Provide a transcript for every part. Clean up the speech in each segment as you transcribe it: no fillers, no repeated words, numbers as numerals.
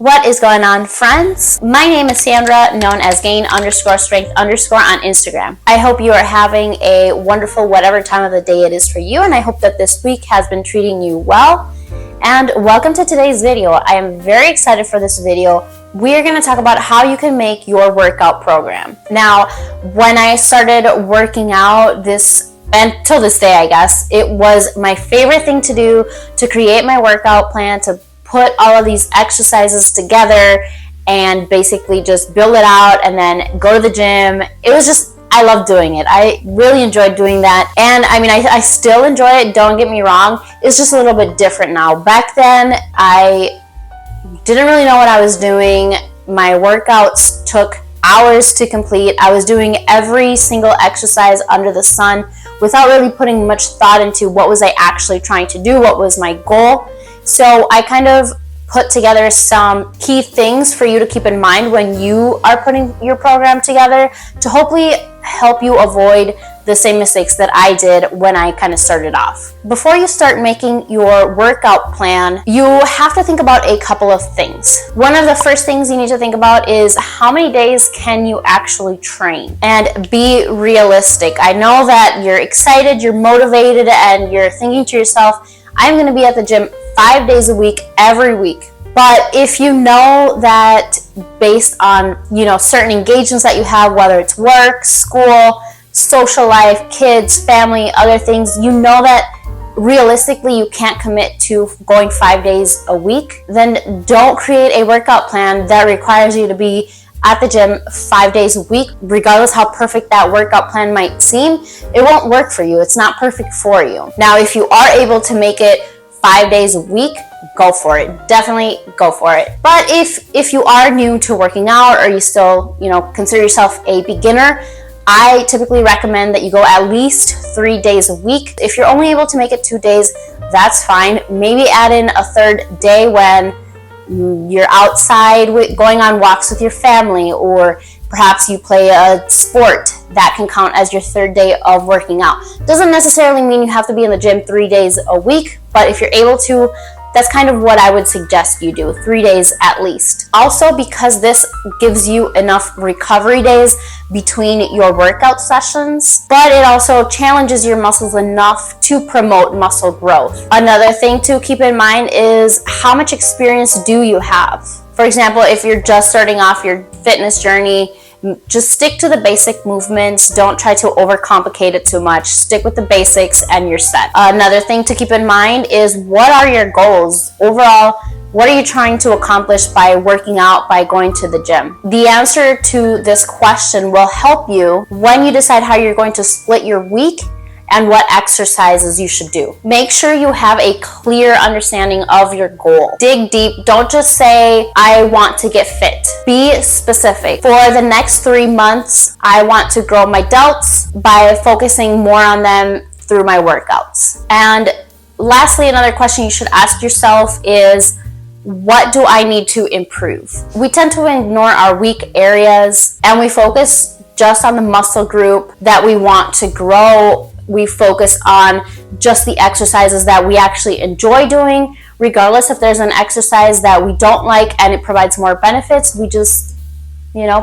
What is going on, friends? My name is Sandra, known as gain_strength_ on Instagram. I hope you are having a wonderful whatever time of the day it is for you, and I hope that this week has been treating you well. And welcome to today's video. I am very excited for this video. We are going to talk about how you can make your workout program. Now, when I started working out and till this day, I guess, it was my favorite thing to do to create my workout plan, to put all of these exercises together and basically just build it out and then go to the gym. I love doing it. I really enjoyed doing that. And I still enjoy it, don't get me wrong. It's just a little bit different now. Back then, I didn't really know what I was doing. My workouts took hours to complete. I was doing every single exercise under the sun without really putting much thought into what was I actually trying to do, what was my goal. So I kind of put together some key things for you to keep in mind when you are putting your program together to hopefully help you avoid the same mistakes that I did when I kind of started off. Before you start making your workout plan, you have to think about a couple of things. One of the first things you need to think about is how many days can you actually train, and be realistic. I know that you're excited, you're motivated, and you're thinking to yourself, I'm going to be at the gym 5 days a week, every week. But if you know that based on, certain engagements that you have, whether it's work, school, social life, kids, family, other things, you know that realistically you can't commit to going 5 days a week, then don't create a workout plan that requires you to be at the gym 5 days a week. Regardless how perfect that workout plan might seem, it won't work for you. It's not perfect for you. Now, if you are able to make it 5 days a week, go for it. Definitely go for it. But if you are new to working out, or you still, consider yourself a beginner, I typically recommend that you go at least 3 days a week. If you're only able to make it 2 days, that's fine. Maybe add in a third day when you're outside going on walks with your family, or perhaps you play a sport. That can count as your third day of working out. Doesn't necessarily mean you have to be in the gym 3 days a week, but if you're able to, that's kind of what I would suggest you do, 3 days at least. Also, because this gives you enough recovery days between your workout sessions, but it also challenges your muscles enough to promote muscle growth. Another thing to keep in mind is how much experience do you have? For example, if you're just starting off your fitness journey, just stick to the basic movements. Don't try to overcomplicate it too much. Stick with the basics and you're set. Another thing to keep in mind is, what are your goals? Overall, what are you trying to accomplish by working out, by going to the gym? The answer to this question will help you when you decide how you're going to split your week and what exercises you should do. Make sure you have a clear understanding of your goal. Dig deep. Don't just say, I want to get fit. Be specific. For the next 3 months, I want to grow my delts by focusing more on them through my workouts. And lastly, another question you should ask yourself is, what do I need to improve? We tend to ignore our weak areas and we focus just on the muscle group that we want to grow. We focus on just the exercises that we actually enjoy doing. Regardless if there's an exercise that we don't like and it provides more benefits, we just,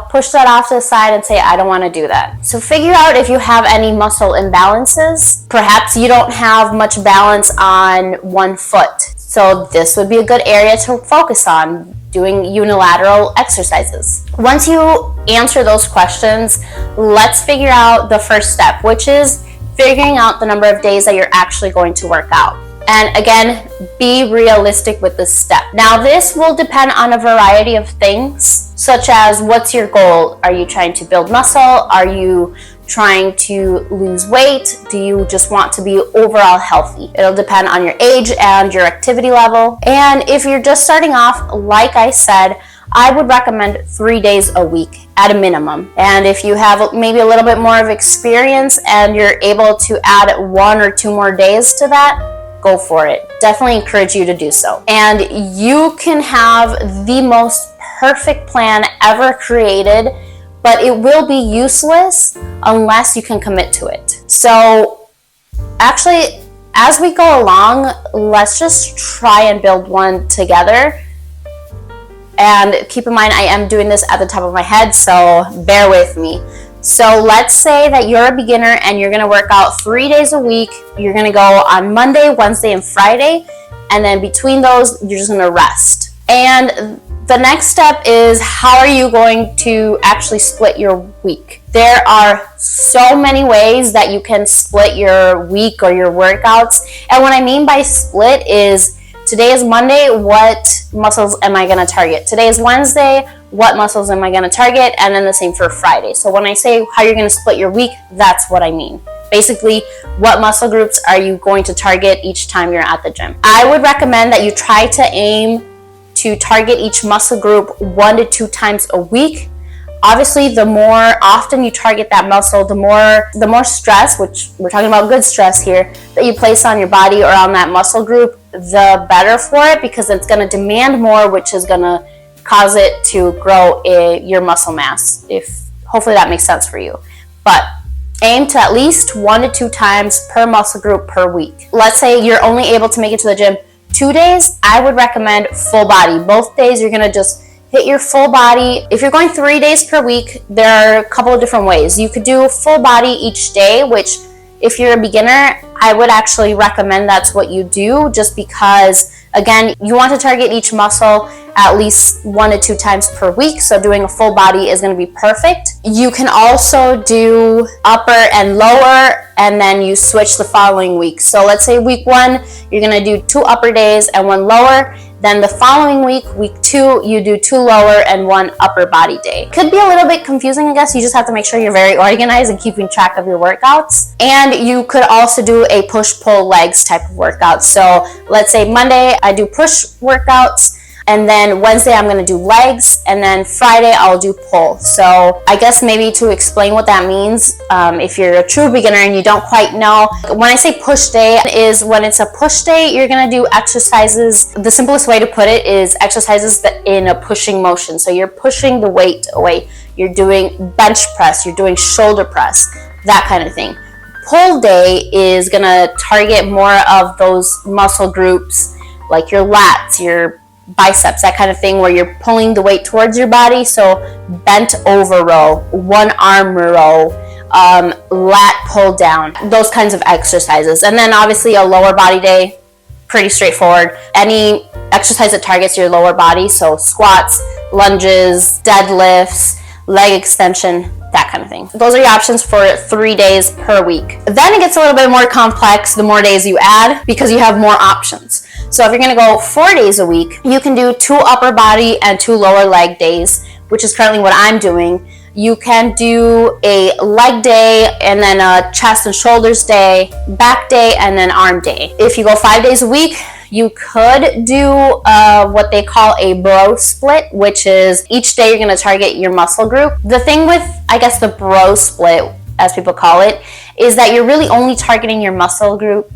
push that off to the side and say, I don't want to do that. So figure out if you have any muscle imbalances. Perhaps you don't have much balance on one foot. So this would be a good area to focus on, doing unilateral exercises. Once you answer those questions, let's figure out the first step, which is figuring out the number of days that you're actually going to work out. And again, be realistic with this step. Now, this will depend on a variety of things, such as, what's your goal? Are you trying to build muscle? Are you trying to lose weight? Do you just want to be overall healthy? It'll depend on your age and your activity level. And if you're just starting off, like I said, I would recommend 3 days a week at a minimum. And if you have maybe a little bit more of experience and you're able to add 1 or 2 more days to that, go for it. Definitely encourage you to do so. And you can have the most perfect plan ever created, but it will be useless unless you can commit to it. So actually, as we go along, let's just try and build one together. And keep in mind, I am doing this at the top of my head, so bear with me. So let's say that you're a beginner and you're going to work out 3 days a week. You're going to go on Monday, Wednesday, and Friday. And then between those, you're just going to rest. And the next step is, how are you going to actually split your week? There are so many ways that you can split your week or your workouts. And what I mean by split is, today is Monday, what muscles am I going to target? Today is Wednesday, what muscles am I going to target? And then the same for Friday. So when I say how you're going to split your week, that's what I mean. Basically, what muscle groups are you going to target each time you're at the gym? I would recommend that you try to aim to target each muscle group 1 to 2 times a week. Obviously, the more often you target that muscle, the more stress, which we're talking about good stress here, that you place on your body or on that muscle group, the better for it, because it's going to demand more, which is going to cause it to grow your muscle mass. Hopefully that makes sense for you. But aim to at least 1 to 2 times per muscle group per week. Let's say you're only able to make it to the gym 2 days. I would recommend full body. Both days you're going to just hit your full body. If you're going 3 days per week, there are a couple of different ways. You could do full body each day, which if you're a beginner, I would actually recommend that's what you do, just because, again, you want to target each muscle at least 1 to 2 times per week. So doing a full body is going to be perfect. You can also do upper and lower, and then you switch the following week. So let's say week 1, you're going to do 2 upper days and 1 lower. Then the following week, week 2, you do 2 lower and 1 upper body day. Could be a little bit confusing, I guess. You just have to make sure you're very organized and keeping track of your workouts. And you could also do a push-pull legs type of workout. So let's say Monday, I do push workouts. And then Wednesday, I'm going to do legs. And then Friday, I'll do pull. So I guess maybe to explain what that means, if you're a true beginner and you don't quite know, when I say push day is when it's a push day, you're going to do exercises. The simplest way to put it is exercises in a pushing motion. So you're pushing the weight away. You're doing bench press. You're doing shoulder press, that kind of thing. Pull day is going to target more of those muscle groups like your lats, your biceps, that kind of thing, where you're pulling the weight towards your body. So bent over row, 1 arm row, lat pull down, those kinds of exercises. And then obviously a lower body day, pretty straightforward. Any exercise that targets your lower body, so squats, lunges, deadlifts, leg extension, that kind of thing. Those are your options for 3 days per week. Then it gets a little bit more complex the more days you add, because you have more options. So if you're going to go 4 days a week, you can do 2 upper body and 2 lower leg days, which is currently what I'm doing. You can do a leg day and then a chest and shoulders day, back day, and then arm day. If you go 5 days a week, you could do what they call a bro split, which is each day you're going to target your muscle group. The thing with, I guess, the bro split, as people call it, is that you're really only targeting your muscle group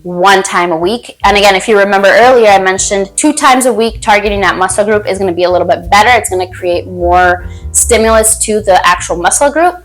1 time a week. And again, if you remember earlier, I mentioned 2 times a week targeting that muscle group is going to be a little bit better. It's going to create more stimulus to the actual muscle group.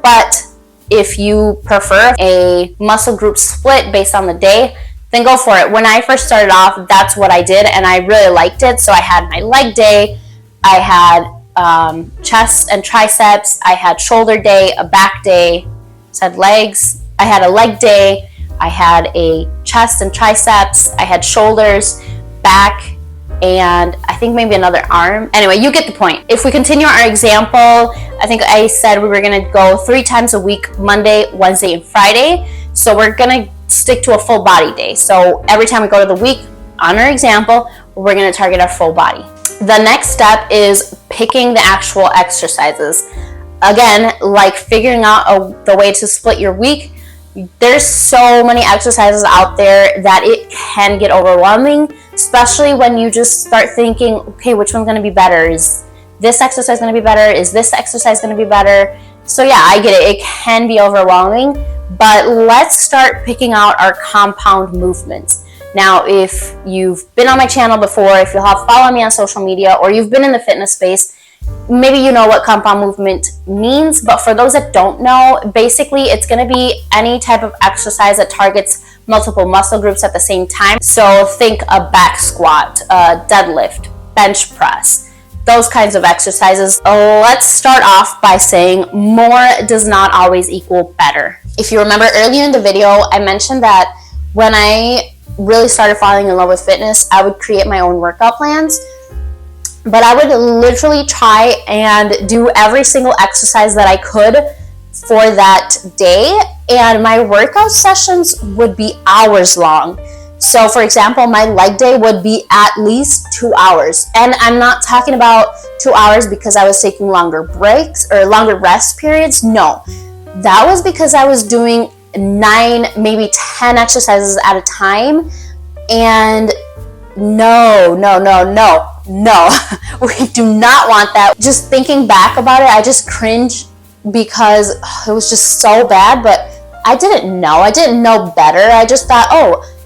But if you prefer a muscle group split based on the day, then go for it. When I first started off, that's what I did, and I really liked it. So I had my leg day, I had chest and triceps, I had shoulder day, a back day, said legs, I had a leg day, I had a chest and triceps, I had shoulders, back, and I think maybe another arm. Anyway, you get the point. If we continue our example, I think I said we were going to go 3 times a week, Monday, Wednesday, and Friday. So we're going to stick to a full body day. So every time we go to the week, on our example, we're going to target our full body. The next step is picking the actual exercises. Again, like figuring out the way to split your week, there's so many exercises out there that it can get overwhelming, especially when you just start thinking, okay, which one's going to be better? Is this exercise going to be better? Is this exercise going to be better? So yeah, I get it. It can be overwhelming, but let's start picking out our compound movements. Now, if you've been on my channel before, if you have followed me on social media, or you've been in the fitness space, maybe you know what compound movement means, but for those that don't know, basically it's going to be any type of exercise that targets multiple muscle groups at the same time. So think a back squat, a deadlift, bench press, those kinds of exercises. Let's start off by saying more does not always equal better. If you remember earlier in the video, I mentioned that when I really started falling in love with fitness, I would create my own workout plans. But I would literally try and do every single exercise that I could for that day, and my workout sessions would be hours long. So for example, my leg day would be at least 2 hours. And I'm not talking about 2 hours because I was taking longer breaks or longer rest periods. No, that was because I was doing 9, maybe 10 exercises at a time. And no, we do not want that. Just thinking back about it, I just cringe because it was just so bad, but I didn't know better. I just thought,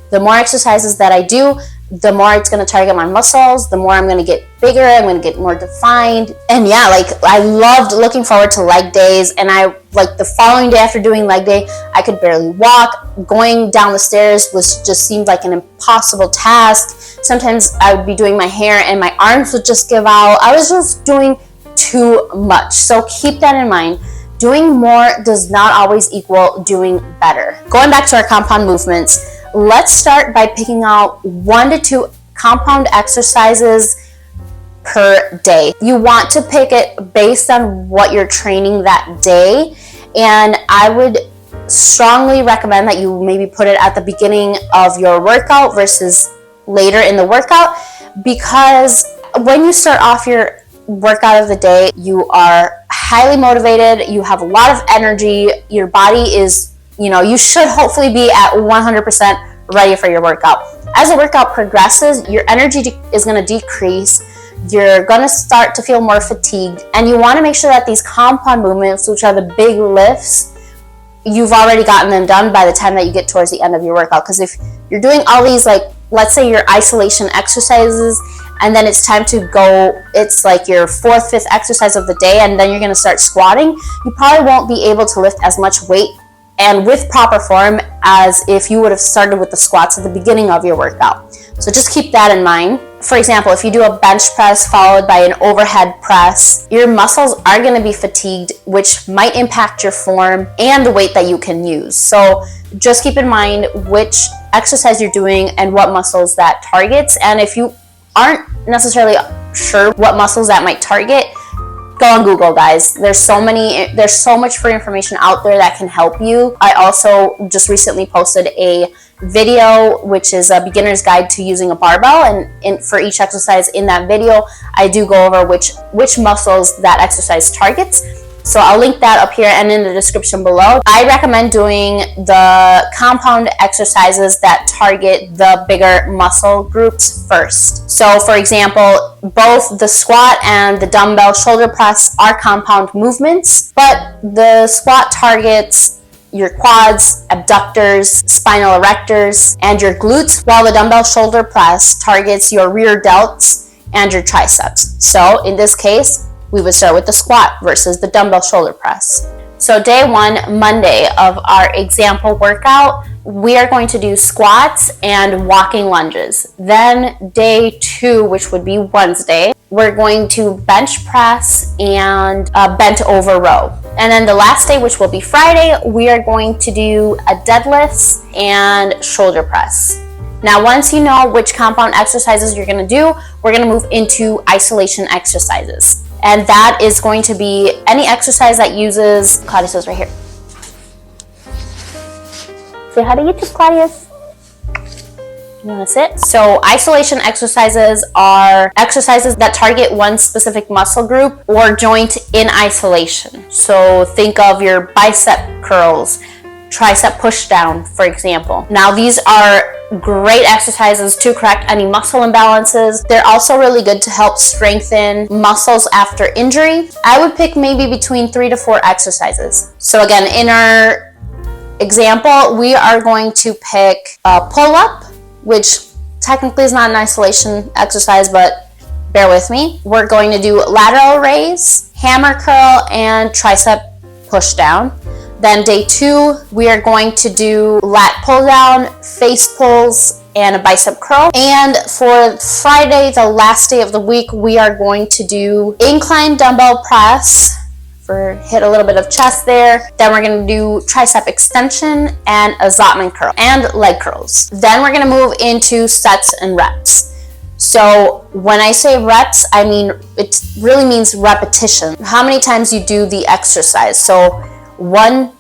the more exercises that I do, the more it's going to target my muscles, the more I'm going to get bigger, I'm going to get more defined. And yeah, I loved looking forward to leg days, and the following day after doing leg day, I could barely walk. Going down the stairs just seemed like an impossible task. Sometimes I would be doing my hair and my arms would just give out. I was just doing too much. So keep that in mind. Doing more does not always equal doing better. Going back to our compound movements, let's start by picking out 1 to 2 compound exercises per day. You want to pick it based on what you're training that day, and I would strongly recommend that you maybe put it at the beginning of your workout versus later in the workout, because when you start off your workout of the day, you are highly motivated, you have a lot of energy, your body is, you should hopefully be at 100% ready for your workout. As the workout progresses, your energy is going to decrease, you're going to start to feel more fatigued, and you want to make sure that these compound movements, which are the big lifts, you've already gotten them done by the time that you get towards the end of your workout. Because if you're doing all these, let's say your isolation exercises, and then it's time to go, it's like your 4th, 5th exercise of the day, and then you're going to start squatting, you probably won't be able to lift as much weight and with proper form as if you would have started with the squats at the beginning of your workout. So just keep that in mind. For example, if you do a bench press followed by an overhead press, your muscles are going to be fatigued, which might impact your form and the weight that you can use. So just keep in mind which exercise you're doing and what muscles that targets. And if you aren't necessarily sure what muscles that might target, go on Google, guys. There's so much free information out there that can help you. I also just recently posted a video, which is a beginner's guide to using a barbell, and for each exercise in that video, I do go over which muscles that exercise targets. So I'll link that up here and in the description below. I recommend doing the compound exercises that target the bigger muscle groups first. So for example, both the squat and the dumbbell shoulder press are compound movements, but the squat targets your quads, abductors, spinal erectors, and your glutes, while the dumbbell shoulder press targets your rear delts and your triceps. So in this case, we would start with the squat versus the dumbbell shoulder press. So day 1, Monday of our example workout, we are going to do squats and walking lunges. Then day 2, which would be Wednesday, we're going to bench press and bent over row. And then the last day, which will be Friday, we are going to do a deadlifts and shoulder press. Now, once you know which compound exercises you're going to do, we're going to move into isolation exercises. And that is going to be any exercise that uses, Claudius is right here. Say hi to YouTube, Claudius. You want to sit? So isolation exercises are exercises that target one specific muscle group or joint in isolation. So think of your bicep curls, tricep push down, for example. Now these are great exercises to correct any muscle imbalances. They're also really good to help strengthen muscles after injury. I would pick maybe between 3 to 4 exercises. So again, in our example, we are going to pick a pull-up, which technically is not an isolation exercise, but bear with me. We're going to do lateral raise, hammer curl, and tricep push down. Then day 2, we are going to do lat pull down, face pulls, and a bicep curl. And for Friday, the last day of the week, we are going to do incline dumbbell press, hit a little bit of chest there. Then we're going to do tricep extension and a Zottman curl and leg curls. Then we're going to move into sets and reps. So when I say reps, I mean it really means repetition. How many times you do the exercise. So one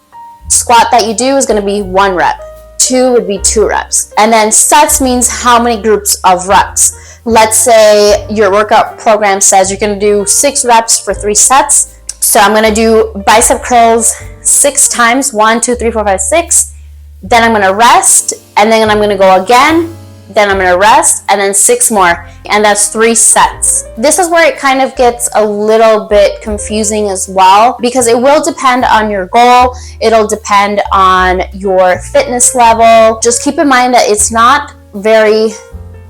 squat that you do is going to be 1 rep. 2 would be 2 reps. And then sets means how many groups of reps. Let's say your workout program says you're going to do 6 reps for 3 sets. So I'm going to do bicep curls 6 times, 1, 2, 3, 4, 5, 6. Then I'm going to rest, and then I'm going to go again. Then I'm going to rest, and then 6 more. And that's 3 sets. This is where it kind of gets a little bit confusing as well, because it will depend on your goal. It'll depend on your fitness level. Just keep in mind that it's not very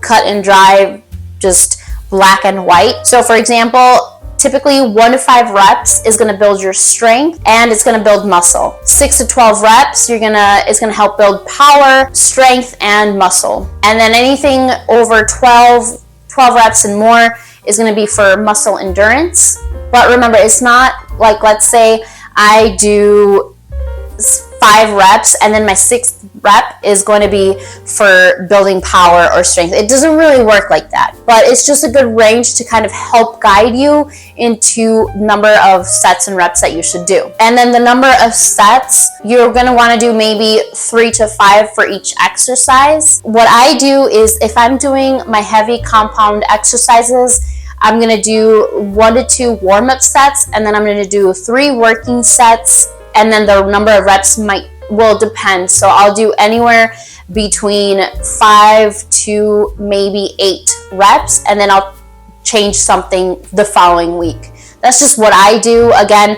cut and dry, just black and white. So for example, typically 1 to 5 reps is going to build your strength and it's going to build muscle. 6 to 12 reps, it's going to help build power, strength, and muscle. And then anything over 12 reps and more is going to be for muscle endurance. But remember, it's not like, let's say I do 5 reps and then my 6th rep is going to be for building power or strength. It doesn't really work like that, but it's just a good range to kind of help guide you into number of sets and reps that you should do. And then the number of sets, you're going to want to do maybe 3 to 5 for each exercise. What I do is if I'm doing my heavy compound exercises, I'm going to do 1 to 2 warm-up sets, and then I'm going to do 3 working sets, and then the number of reps will depend. So I'll do anywhere between 5 to maybe 8 reps, and then I'll change something the following week. That's just what I do. Again,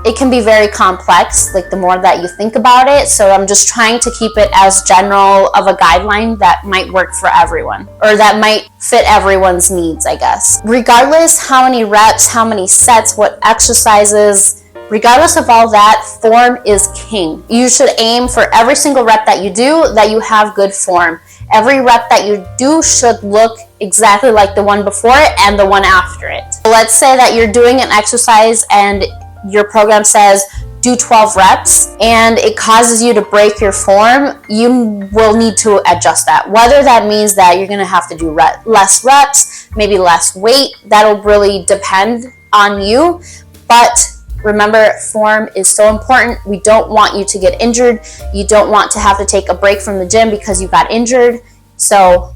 it can be very complex, like the more that you think about it. So I'm just trying to keep it as general of a guideline that might work for everyone, or that might fit everyone's needs, I guess. Regardless how many reps, how many sets, what exercises, regardless of all that, form is king. You should aim for every single rep that you do that you have good form. Every rep that you do should look exactly like the one before it and the one after it. Let's say that you're doing an exercise and your program says do 12 reps and it causes you to break your form. You will need to adjust that. Whether that means that you're going to have to do less reps, maybe less weight, that'll really depend on you. But remember, form is so important. We don't want you to get injured. You don't want to have to take a break from the gym because you got injured. So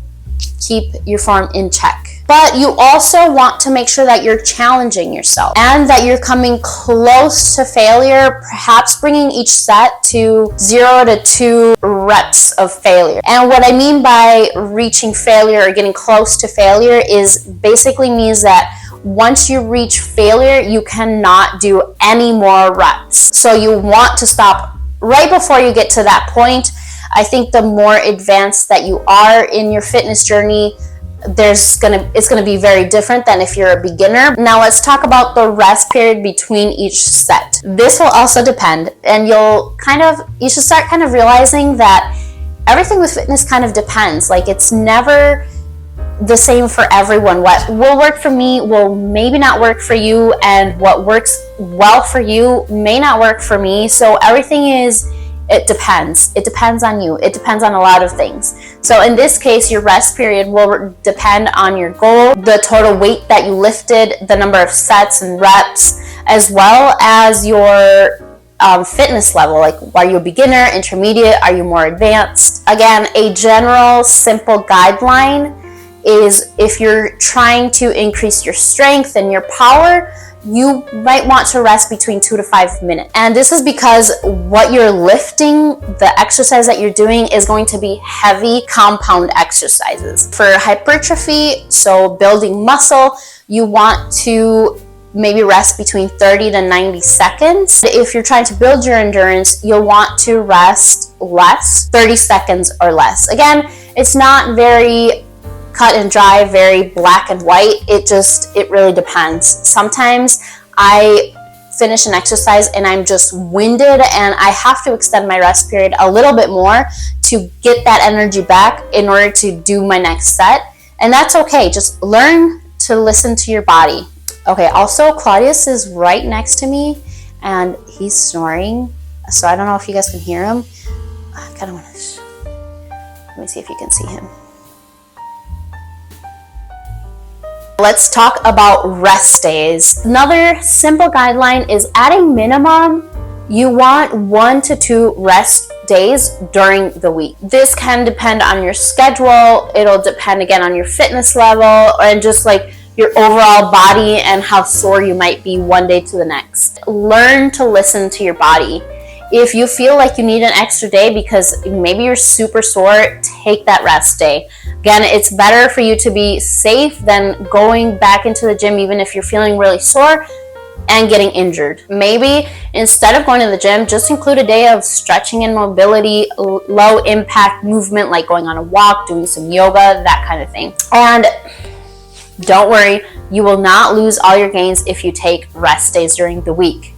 keep your form in check. But you also want to make sure that you're challenging yourself and that you're coming close to failure, perhaps bringing each set to 0 to 2 reps of failure. And what I mean by reaching failure or getting close to failure is basically means that once you reach failure, you cannot do any more reps. So you want to stop right before you get to that point. I think the more advanced that you are in your fitness journey, it's gonna be very different than if you're a beginner. Now let's talk about the rest period between each set. This will also depend, and you should start kind of realizing that everything with fitness kind of depends. Like, it's never the same for everyone. What will work for me will maybe not work for you, and what works well for you may not work for me. So it depends. It depends on you. It depends on a lot of things. So in this case, your rest period will depend on your goal, the total weight that you lifted, the number of sets and reps, as well as your fitness level. Like, are you a beginner, intermediate, are you more advanced? Again, a general, simple guideline is if you're trying to increase your strength and your power, you might want to rest between 2 to 5 minutes. And this is because what you're lifting, the exercise that you're doing, is going to be heavy compound exercises. For hypertrophy, so building muscle, you want to maybe rest between 30 to 90 seconds. If you're trying to build your endurance, you'll want to rest less, 30 seconds or less. Again, it's not very cut and dry, very black and white. It really depends. Sometimes I finish an exercise and I'm just winded and I have to extend my rest period a little bit more to get that energy back in order to do my next set. And that's okay. Just learn to listen to your body. Okay, also Claudius is right next to me and he's snoring. So I don't know if you guys can hear him. I kind of want to, let me see if you can see him. Let's talk about rest days. Another simple guideline is at a minimum, you want 1 to 2 rest days during the week. This can depend on your schedule. It'll depend again on your fitness level and just like your overall body and how sore you might be one day to the next. Learn to listen to your body. If you feel like you need an extra day because maybe you're super sore, take that rest day. Again, it's better for you to be safe than going back into the gym even if you're feeling really sore and getting injured. Maybe instead of going to the gym, just include a day of stretching and mobility, low impact movement like going on a walk, doing some yoga, that kind of thing. And don't worry, you will not lose all your gains if you take rest days during the week.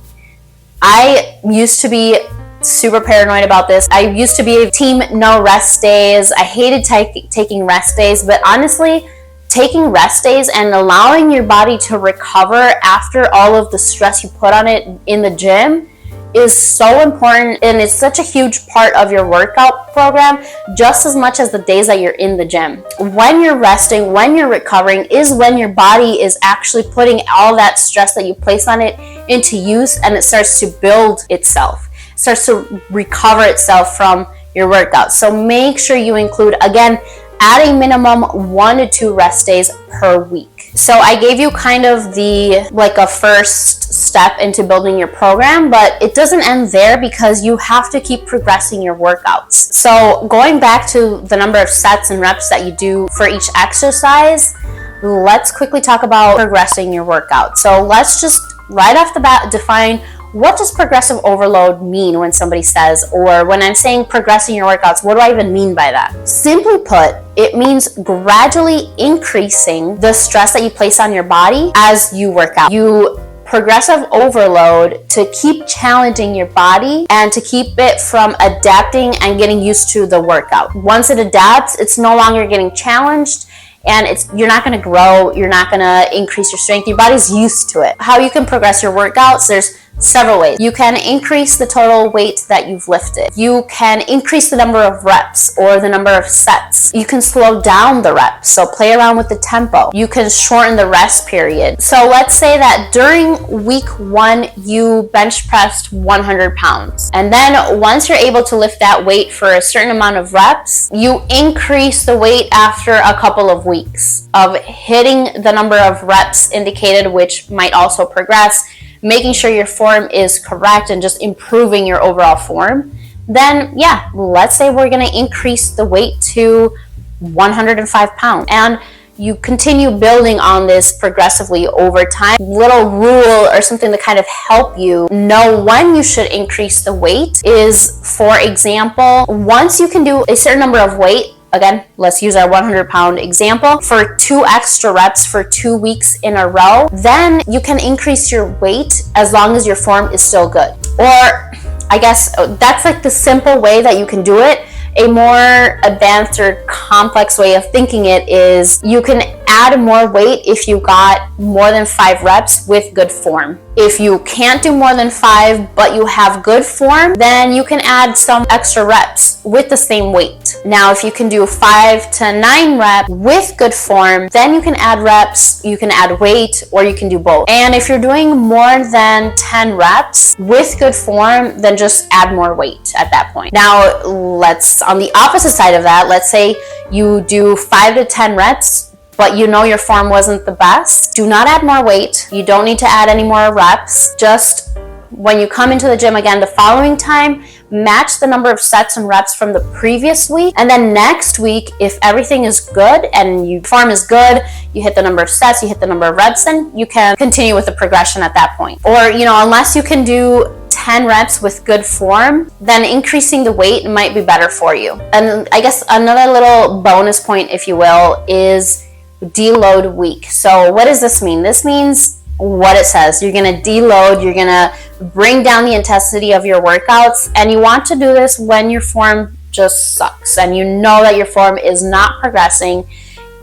I used to be super paranoid about this. I used to be a team no rest days. I hated taking rest days, but honestly, taking rest days and allowing your body to recover after all of the stress you put on it in the gym is so important, and it's such a huge part of your workout program just as much as the days that you're in the gym. When you're resting, when you're recovering is when your body is actually putting all that stress that you place on it into use, and it starts to build itself. It starts to recover itself from your workout. So make sure you include, again, at a minimum 1 to 2 rest days per week. So I gave you kind of a first step into building your program, but it doesn't end there because you have to keep progressing your workouts. So going back to the number of sets and reps that you do for each exercise, let's quickly talk about progressing your workout. So let's just right off the bat define, what does progressive overload mean when somebody says, or when I'm saying progressing your workouts, what do I even mean by that? Simply put, it means gradually increasing the stress that you place on your body as you work out. You progressive overload to keep challenging your body and to keep it from adapting and getting used to the workout. Once it adapts, it's no longer getting challenged, and you're not going to grow, you're not going to increase your strength, your body's used to it. How you can progress your workouts, there's several ways. You can increase the total weight that you've lifted. You can increase the number of reps or the number of sets. You can slow down the reps, so play around with the tempo. You can shorten the rest period. So let's say that during week 1, you bench pressed 100 pounds. And then once you're able to lift that weight for a certain amount of reps, you increase the weight after a couple of weeks of hitting the number of reps indicated, which might also progress, making sure your form is correct and just improving your overall form. Then yeah, let's say we're going to increase the weight to 105 pounds, and you continue building on this progressively over time. Little rule or something to kind of help you know when you should increase the weight is, for example, once you can do a certain number of weight, again, let's use our 100-pound example, for 2 extra reps for 2 weeks in a row, then you can increase your weight as long as your form is still good. Or I guess that's like the simple way that you can do it. A more advanced or complex way of thinking it is you can add more weight if you got more than 5 reps with good form. If you can't do more than 5 but you have good form, then you can add some extra reps with the same weight. Now if you can do 5 to 9 reps with good form, then you can add reps, you can add weight, or you can do both. And if you're doing more than 10 reps with good form, then just add more weight at that point. Now let's, on the opposite side of that, let's say you do 5 to 10 reps but you know your form wasn't the best. Do not add more weight. You don't need to add any more reps. Just when you come into the gym again the following time, match the number of sets and reps from the previous week. And then next week, if everything is good and your form is good, you hit the number of sets, you hit the number of reps, then you can continue with the progression at that point. Or, unless you can do 10 reps with good form, then increasing the weight might be better for you. And I guess another little bonus point, if you will, is deload week. So what does this mean? This means what it says. You're going to deload, you're going to bring down the intensity of your workouts, and you want to do this when your form just sucks and you know that your form is not progressing.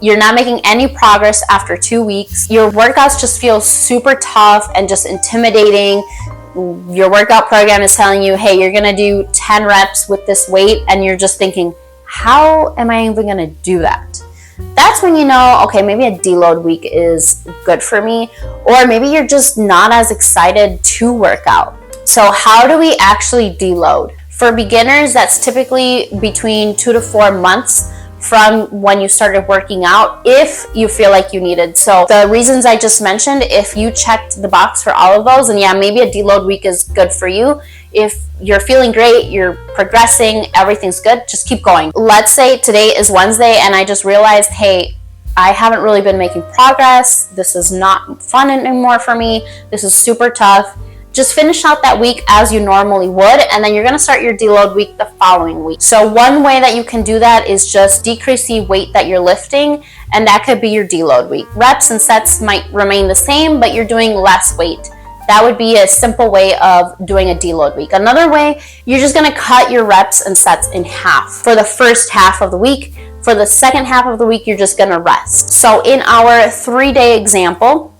You're not making any progress after 2 weeks. Your workouts just feel super tough and just intimidating. Your workout program is telling you, hey, you're going to do 10 reps with this weight, and you're just thinking, how am I even going to do that? That's when you know, okay, maybe a deload week is good for me, or maybe you're just not as excited to work out. So how do we actually deload? For beginners, that's typically between 2 to 4 months from when you started working out, if you feel like you needed. So the reasons I just mentioned, if you checked the box for all of those, and yeah, maybe a deload week is good for you. If you're feeling great, you're progressing, everything's good, just keep going. Let's say today is Wednesday and I just realized, hey, I haven't really been making progress. This is not fun anymore for me. This is super tough. Just finish out that week as you normally would, and then you're going to start your deload week the following week. So one way that you can do that is just decrease the weight that you're lifting, and that could be your deload week. Reps and sets might remain the same, but you're doing less weight. That would be a simple way of doing a deload week. Another way, you're just going to cut your reps and sets in half for the first half of the week. For the second half of the week, you're just going to rest. So in our 3-day example,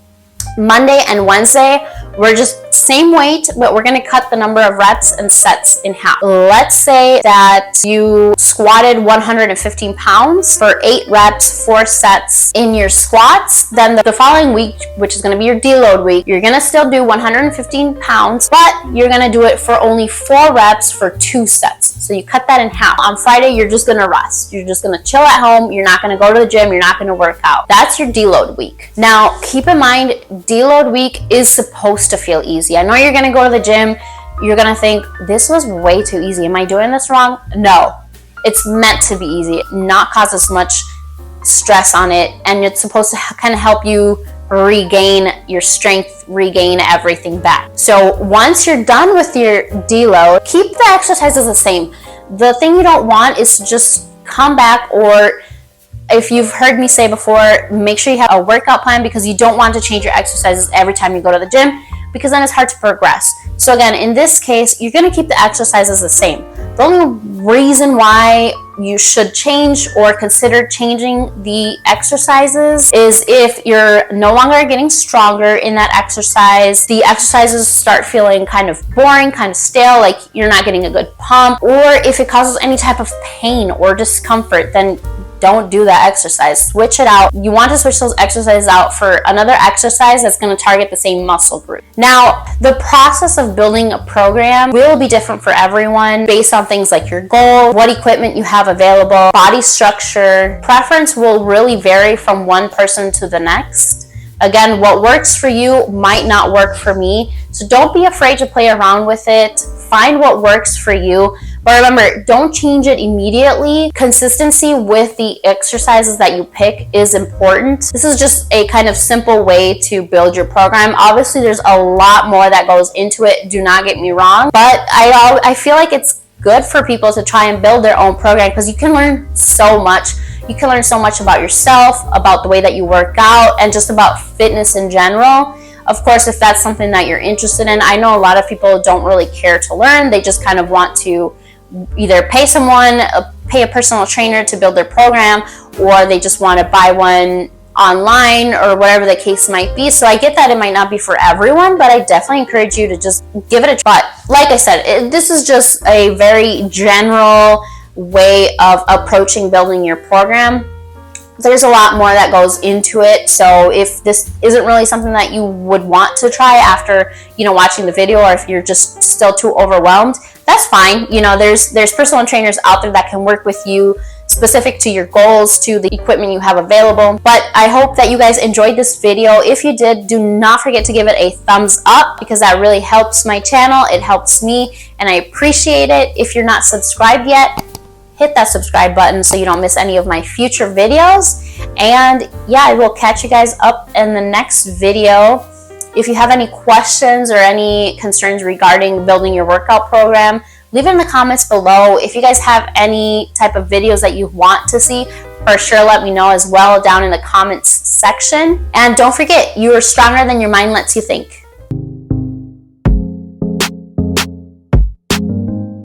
Monday and Wednesday, we're just same weight, but we're going to cut the number of reps and sets in half. Let's say that you squatted 115 pounds for 8 reps, 4 sets in your squats. Then the following week, which is going to be your deload week, you're going to still do 115 pounds, but you're going to do it for only 4 reps for 2 sets. So you cut that in half. On Friday, you're just going to rest. You're just going to chill at home. You're not going to go to the gym. You're not going to work out. That's your deload week. Now, keep in mind, deload week is supposed to feel easy. I know you're going to go to the gym. You're going to think, this was way too easy. Am I doing this wrong? No. It's meant to be easy, not cause as much stress on it. And it's supposed to kind of help you regain your strength, regain everything back. So once you're done with your deload, keep the exercises the same. The thing you don't want is to just come back, or if you've heard me say before, make sure you have a workout plan, because you don't want to change your exercises every time you go to the gym, because then it's hard to progress. So again, in this case, you're going to keep the exercises the same. The only reason why you should change or consider changing the exercises is if you're no longer getting stronger in that exercise, the exercises start feeling kind of boring, kind of stale, like you're not getting a good pump, or if it causes any type of pain or discomfort, then don't do that exercise. Switch it out. You want to switch those exercises out for another exercise that's going to target the same muscle group. Now, the process of building a program will be different for everyone based on things like your goal, what equipment you have available, body structure. Preference will really vary from one person to the next. Again, what works for you might not work for me. So don't be afraid to play around with it. Find what works for you. But remember, don't change it immediately. Consistency with the exercises that you pick is important. This is just a kind of simple way to build your program. Obviously, there's a lot more that goes into it. Do not get me wrong. But I feel like it's good for people to try and build their own program, because you can learn so much. You can learn so much about yourself, about the way that you work out, and just about fitness in general. Of course, if that's something that you're interested in, I know a lot of people don't really care to learn. They just kind of want to either pay a personal trainer to build their program, or they just want to buy one online, or whatever the case might be. So I get that it might not be for everyone, but I definitely encourage you to just give it a try. But like I said, this is just a very general way of approaching building your program. There's a lot more that goes into it. So if this isn't really something that you would want to try after, watching the video, or if you're just still too overwhelmed, that's fine. There's personal trainers out there that can work with you, specific to your goals, to the equipment you have available. But I hope that you guys enjoyed this video. If you did, do not forget to give it a thumbs up, because that really helps my channel. It helps me, and I appreciate it. If you're not subscribed yet, hit that subscribe button so you don't miss any of my future videos. And yeah, I will catch you guys up in the next video. If you have any questions or any concerns regarding building your workout program, Leave it in the comments below. If you guys have any type of videos that you want to see, for sure let me know as well down in the comments section. And don't forget, you are stronger than your mind lets you think.